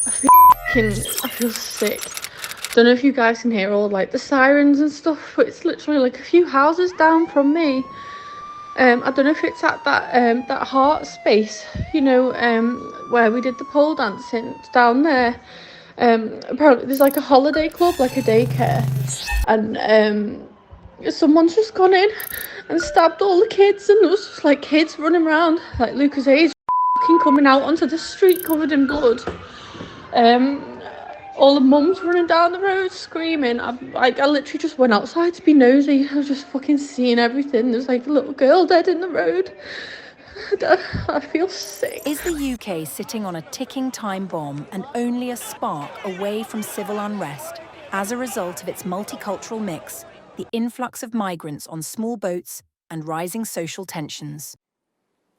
I feel sick. Don't know if you guys can hear all like the sirens and stuff, but it's literally like a few houses down from me. I don't know if it's at that heart space, you know, where we did the pole dancing. It's down there. Apparently there's like a holiday club, like a daycare, and someone's just gone in and stabbed all the kids, and there was just like kids running around, like Lucas Hayes coming out onto the street covered in blood. All the mums running down the road screaming. I literally just went outside to be nosy. I was just fucking seeing everything. There's like a little girl dead in the road. I feel sick. Is the UK sitting on a ticking time bomb and only a spark away from civil unrest as a result of its multicultural mix, the influx of migrants on small boats and rising social tensions?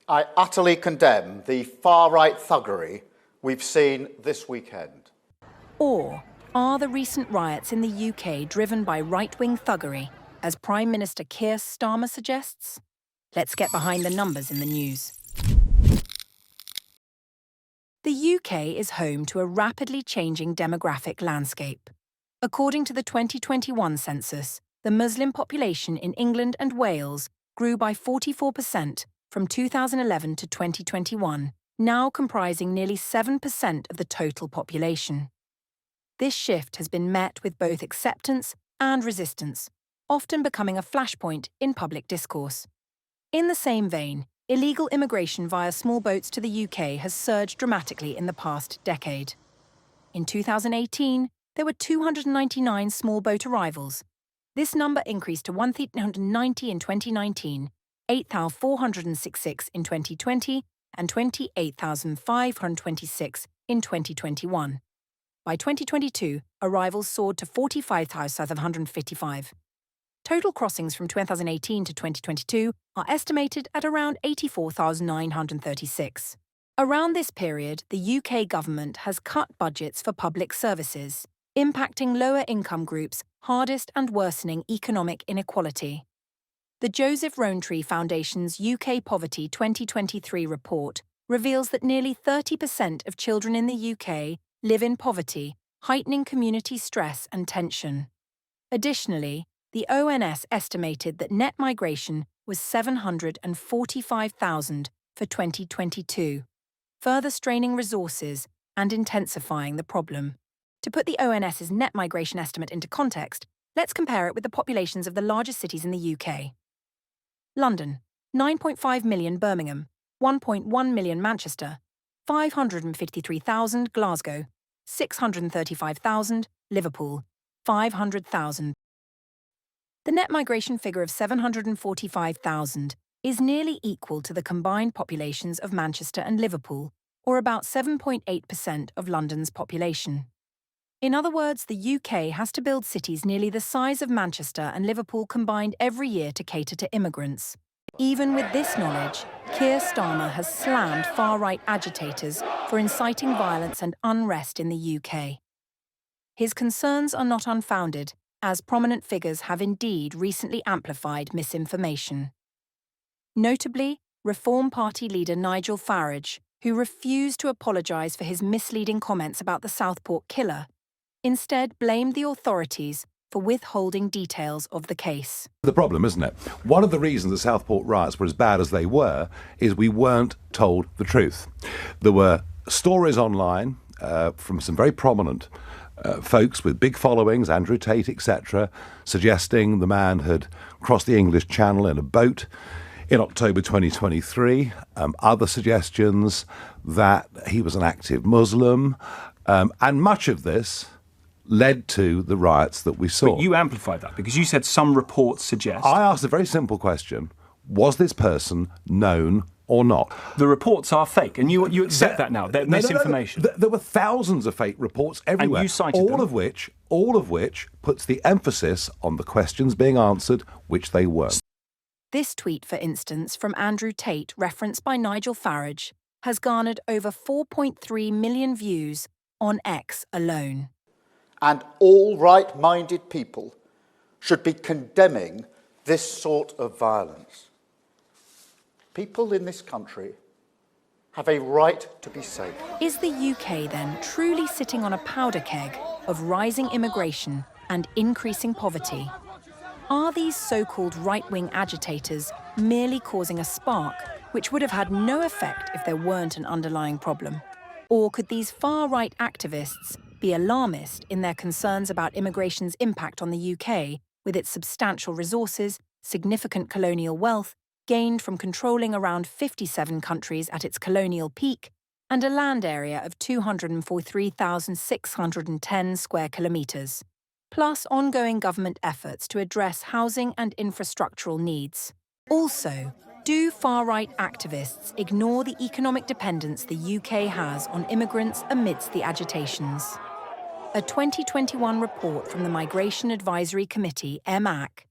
I utterly condemn the far-right thuggery we've seen this weekend. Or are the recent riots in the UK driven by right-wing thuggery, as Prime Minister Keir Starmer suggests? Let's get behind the numbers in the news. The UK is home to a rapidly changing demographic landscape. According to the 2021 census, the Muslim population in England and Wales grew by 44% from 2011 to 2021, now comprising nearly 7% of the total population. This shift has been met with both acceptance and resistance, often becoming a flashpoint in public discourse. In the same vein, illegal immigration via small boats to the UK has surged dramatically in the past decade. In 2018, there were 299 small boat arrivals. This number increased to 1,890 in 2019, 8,466 in 2020, and 28,526 in 2021. By 2022, arrivals soared to 45,755. Total crossings from 2018 to 2022 are estimated at around 84,936. Around this period, the UK government has cut budgets for public services, impacting lower income groups hardest and worsening economic inequality. The Joseph Rowntree Foundation's UK Poverty 2023 report reveals that nearly 30% of children in the UK live in poverty, heightening community stress and tension. Additionally, the ONS estimated that net migration was 745,000 for 2022, further straining resources and intensifying the problem. To put the ONS's net migration estimate into context, let's compare it with the populations of the largest cities in the UK. London, 9.5 million Birmingham, 1.1 million Manchester, 553,000 Glasgow, 635,000 Liverpool, 500,000. The net migration figure of 745,000 is nearly equal to the combined populations of Manchester and Liverpool, or about 7.8% of London's population. In other words, the UK has to build cities nearly the size of Manchester and Liverpool combined every year to cater to immigrants. Even with this knowledge, Keir Starmer has slammed far-right agitators for inciting violence and unrest in the UK. His concerns are not unfounded, as prominent figures have indeed recently amplified misinformation. Notably, Reform Party leader Nigel Farage, who refused to apologise for his misleading comments about the Southport killer, instead blamed the authorities for withholding details of the case. The problem, isn't it? One of the reasons the Southport riots were as bad as they were is we weren't told the truth. There were stories online from some very prominent folks with big followings, Andrew Tate, etc., suggesting the man had crossed the English Channel in a boat in October 2023. Other suggestions that he was an active Muslim. And much of this led to the riots that we saw. But you amplified that because you said some reports suggest. I asked a very simple question. Was this person known or not? The reports are fake, and you accept that now. They're misinformation. There were thousands of fake reports everywhere. And you cited all them. of which puts the emphasis on the questions being answered, which they weren't. This tweet, for instance, from Andrew Tate, referenced by Nigel Farage, has garnered over 4.3 million views on X alone. And all right-minded people should be condemning this sort of violence. People in this country have a right to be safe. Is the UK then truly sitting on a powder keg of rising immigration and increasing poverty? Are these so-called right-wing agitators merely causing a spark which would have had no effect if there weren't an underlying problem? Or could these far-right activists be alarmist in their concerns about immigration's impact on the UK, with its substantial resources, significant colonial wealth, gained from controlling around 57 countries at its colonial peak, and a land area of 243,610 square kilometres, plus ongoing government efforts to address housing and infrastructural needs? Also, do far-right activists ignore the economic dependence the UK has on immigrants amidst the agitations? A 2021 report from the Migration Advisory Committee, MAC,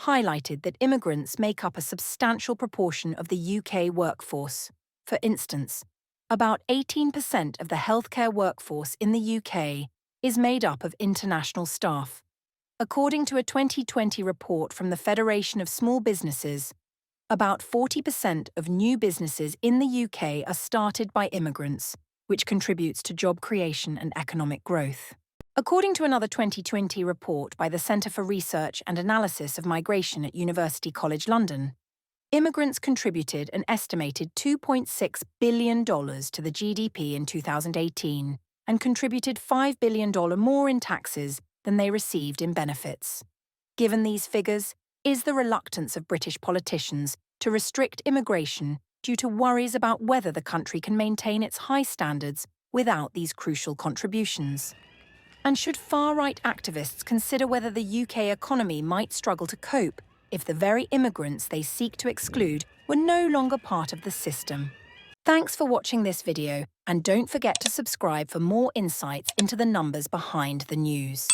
highlighted that immigrants make up a substantial proportion of the UK workforce. For instance, about 18% of the healthcare workforce in the UK is made up of international staff. According to a 2020 report from the Federation of Small Businesses, about 40% of new businesses in the UK are started by immigrants, which contributes to job creation and economic growth. According to another 2020 report by the Centre for Research and Analysis of Migration at University College London, immigrants contributed an estimated $2.6 billion to the GDP in 2018 and contributed $5 billion more in taxes than they received in benefits. Given these figures, is the reluctance of British politicians to restrict immigration due to worries about whether the country can maintain its high standards without these crucial contributions? And should far-right activists consider whether the UK economy might struggle to cope if the very immigrants they seek to exclude were no longer part of the system? Thanks for watching this video, and don't forget to subscribe for more insights into the numbers behind the news.